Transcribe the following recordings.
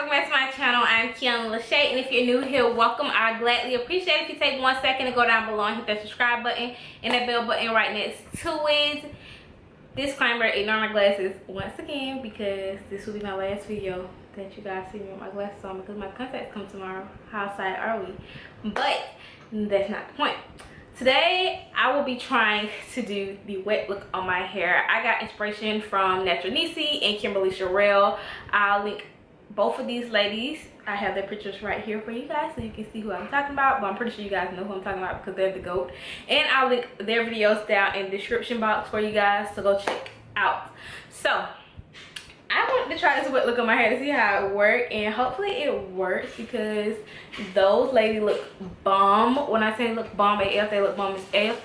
welcome back to my channel. I'm Kiana Lashay, and if you're new here, welcome. I gladly appreciate if you take 1 second to go down below and hit that subscribe button and that bell button right next to it. Disclaimer, ignore my glasses once again because this will be my last video that you guys see me with my glasses on because my contacts come tomorrow. How sad are we? But that's not the point. Today I will be trying to do the wet look on my hair. I got inspiration from NaturalNeiicey and Kimberly Cherrell. I'll link both of these ladies. I have their pictures right here for you guys so you can see who I'm talking about, but I'm pretty sure you guys know who I'm talking about because they're the GOAT. And I'll link their videos down in the description box for you guys to go check out. So I wanted to try this wet look on my hair to see how it worked, and hopefully it works because those ladies look bomb. When I say look bomb AF, they look bomb as AF.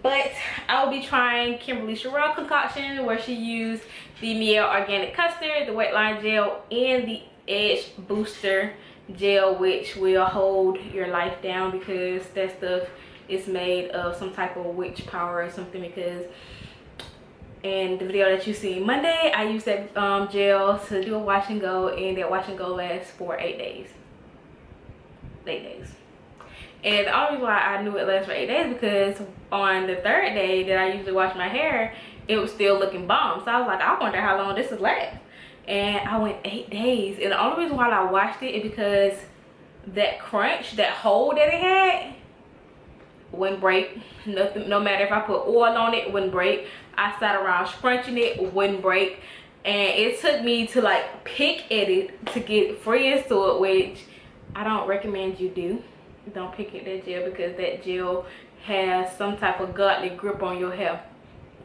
But I will be trying Kimberly Cherrell concoction where she used the Mielle organic custard, the Wetline gel, and the edge booster gel, which will hold your life down because that stuff is made of some type of witch power or something. Because in the video that you see Monday, I used that gel to do a wash and go, and that wash and go lasts for 8 days. 8 days. And the only reason why I knew it lasts for 8 days because on the 3rd day that I usually wash my hair, it was still looking bomb. So I was like, I wonder how long this will last. And I went 8 days. And the only reason why I washed it is because that crunch, that hole that it had, wouldn't break. Nothing, no matter if I put oil on it, it wouldn't break. I sat around scrunching it wouldn't break. And it took me to like pick at it to get friends to it, which I don't recommend you do. Don't pick at that gel because that gel has some type of godly grip on your hair.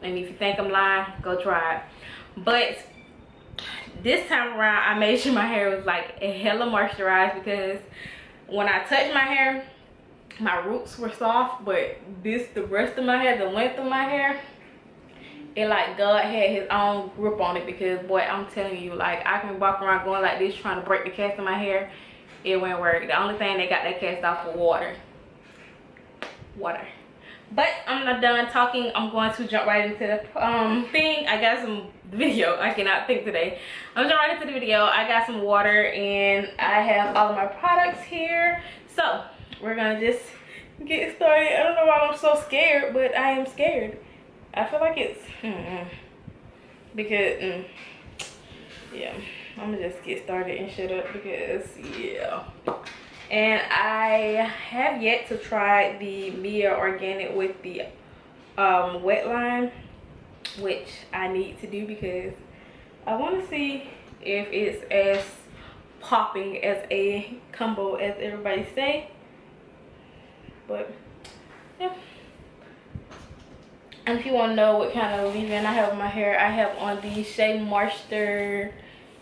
And if you think I'm lying, go try it. But this time around, I made sure my hair was like a hella moisturized because when I touched my hair, my roots were soft, but the rest of my hair, the length of my hair, it like God had his own grip on it because boy, I'm telling you, like I can walk around going like this trying to break the cast in my hair. It won't work. The only thing they got that cast off was water. But I'm not done talking. I'm going to jump right into the thing. I got some video. I cannot think today. I'm jumping right into the video. I got some water and I have all of my products here. So we're gonna just get started. I don't know why I'm so scared, but I am scared. I feel like it's because yeah, I'm gonna just get started and shut up because yeah. And I have yet to try the Mielle organic with the Wetline, which I need to do because I want to see if it's as popping as a combo as everybody say. But yeah. And if you want to know what kind of leave-in I have in my hair, I have on the Shea Moisture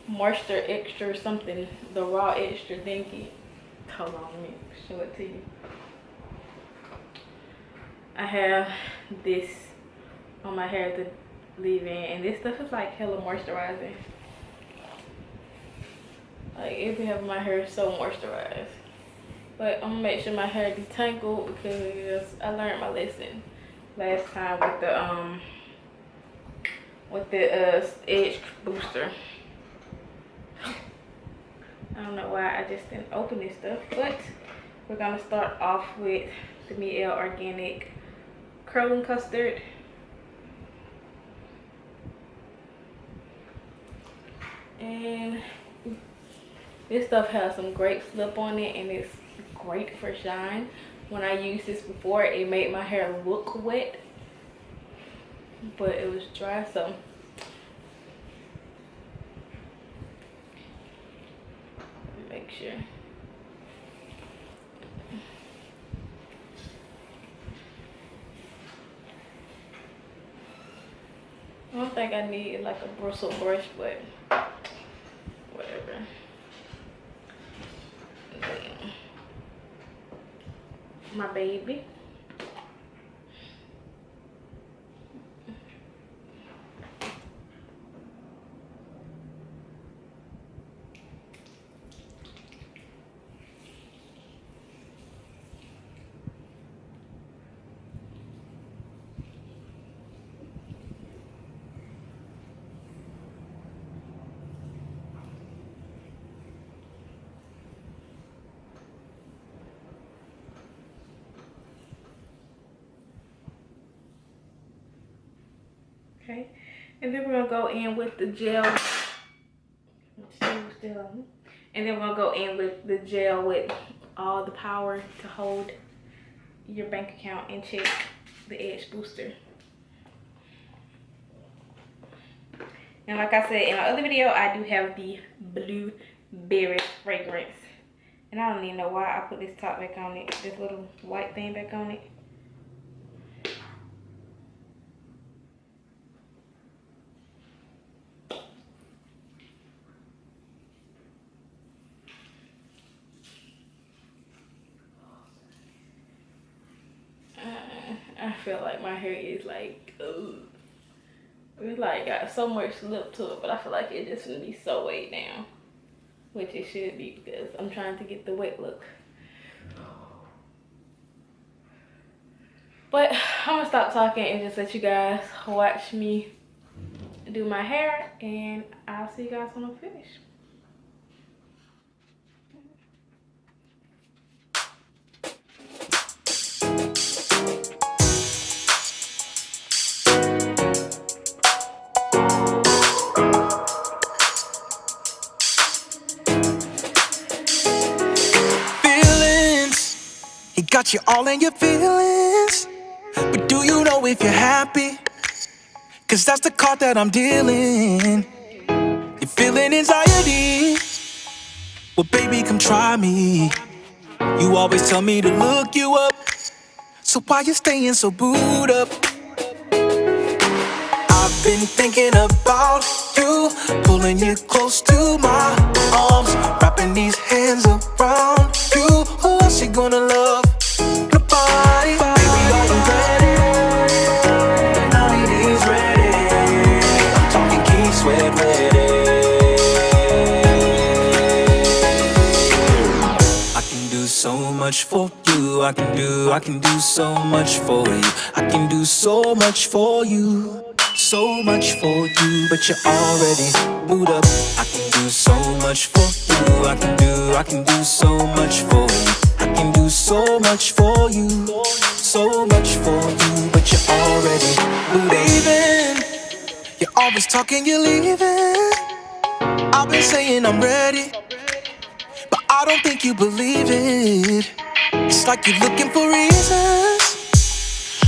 Extra or something, the raw extra dinky. Hold on, let me show it to you. I have this on my hair to leave in, and this stuff is like hella moisturizing. Like it be having my hair so moisturized. But I'm gonna make sure my hair detangled because I learned my lesson last time with the edge booster. I don't know why I just didn't open this stuff, but we're gonna start off with the Mielle organic curling custard. And this stuff has some great slip on it and it's great for shine. When I used this before, it made my hair look wet, but it was dry, so make sure. I don't think I need like a bristle brush, but whatever. My baby. Okay, and then we're gonna go in with the gel. And then we're gonna go in with the gel with all the power to hold your bank account and check the edge booster. And like I said in my other video, I do have the blueberry fragrance. And I don't even know why I put this top back on it, this little white thing back on it. I feel like my hair is like, ugh. It's like got so much lip to it, but I feel like it just gonna be so weighed down, which it should be because I'm trying to get the wet look. But I'm gonna stop talking and just let you guys watch me do my hair, and I'll see you guys when I'm finished. Got you all in your feelings, but do you know if you're happy? Cause that's the card that I'm dealing. You're feeling anxiety? Well baby, come try me. You always tell me to look you up, so why you staying so booed up? I've been thinking about you, pulling you close to my arms, wrapping these hands around you. Who else you gonna love? Nobody. Baby, are you ready? Nighty's ready. I'm talking Keith Sweat ready. I can do so much for you. I can do so much for you. I can do so much for you. So much for you, but you're already booed up. I can do so much for you. I can do so much for you. I can do so much for you. So much for you, but you're already leaving. You're always talking, you're leaving. I've been saying I'm ready, but I don't think you believe it. It's like you're looking for reasons,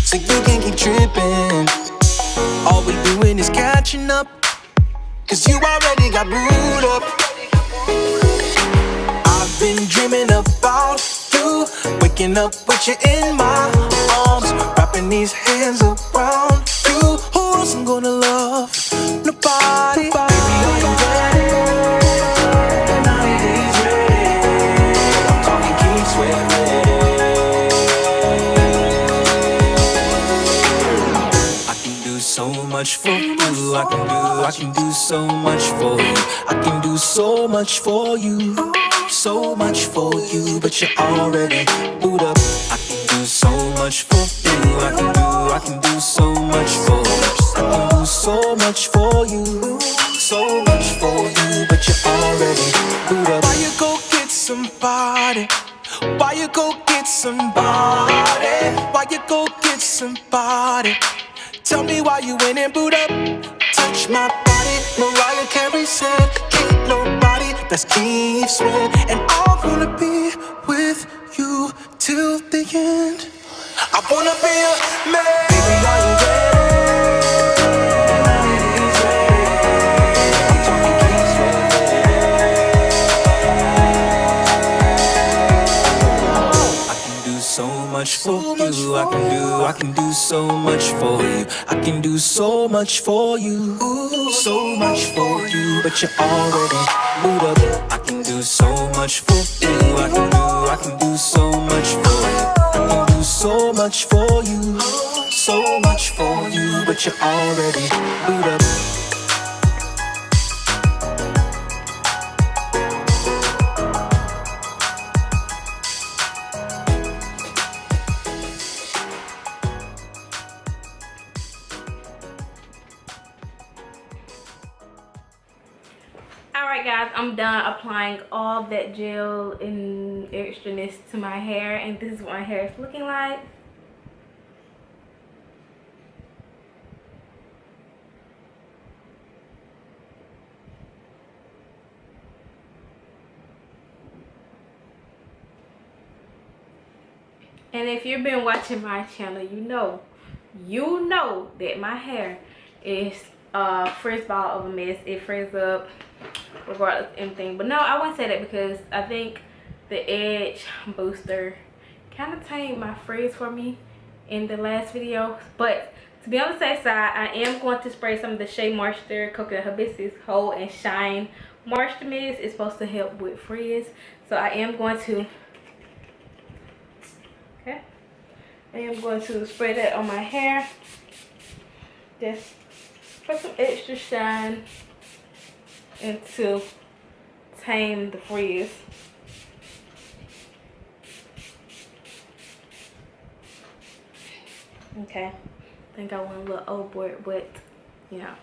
so you can keep tripping. All we doing is catching up, cause you already got booed up. I've been dreaming about you, waking up with you in my arms, wrapping these hands around you. Who else I'm gonna love? Nobody. Baby, are you ready? Nighty's ready. I'm talking Keith Sweat ready. So much for you, I can do so much for you. I can do so much for you, so much for you, but you're already booed up. I can do so much for you, I can do so much for you. I can do so much for you, so much for you, but you're already booed up. Why you go get somebody? Why you go get somebody? Why you go get somebody? Tell me why you ain't in boot up. Touch my body, Mariah Carey said, can't nobody best keep sweat. And I'm gonna be with you till the end. I wanna be a man. Baby, are you ready? Nighty's ready. I'm talking Keith Sweat ready. I can do so much for you. I can do so much for you. I can do so much for you. So much for you, but you're already booed up. I can do so much for you. I can do so much for you. I can do so much for you. So much for you, but you're already booed up. Alright guys, I'm done applying all that gel and extraness to my hair, and this is what my hair is looking like. And if you've been watching my channel, you know that my hair is frizz ball of a mess. It frizz up regardless of anything. But no, I wouldn't say that because I think the edge booster kind of tamed my frizz for me in the last video. But to be on the safe side, I am going to spray some of the Shea Moisture Coconut Hibiscus Hold and Shine Moisture Mist. It's supposed to help with frizz. So I am going to spray that on my hair. Just put some extra shine and to tame the frizz. Okay, I think I went a little overboard, but yeah.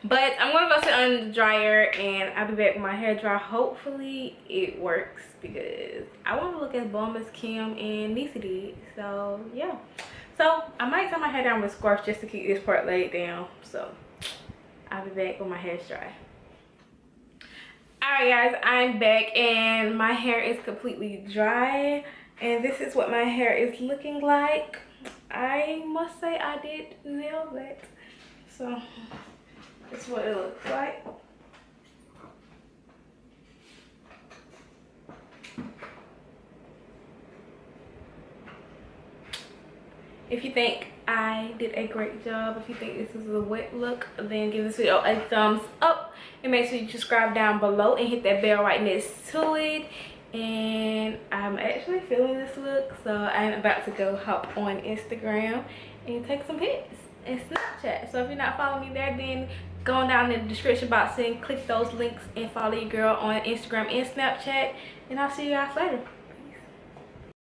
But I'm gonna go sit on the dryer and I'll be back with my hair dry. Hopefully it works because I want to look as bomb as Kim and Neiicey did. So yeah, so I might tie my hair down with scarf just to keep this part laid down. So I'll be back when my hair's dry. Alright guys, I'm back and my hair is completely dry and this is what my hair is looking like. I must say I did nail that. So that's what it looks like. If you think I did a great job, if you think this is a wet look, then give this video a thumbs up and make sure you subscribe down below and hit that bell right next to it. And I'm actually feeling this look, so I'm about to go hop on Instagram and take some pics and Snapchat. So if you're not following me there, then go on down in the description box and click those links and follow your girl on Instagram and Snapchat, and I'll see you guys later.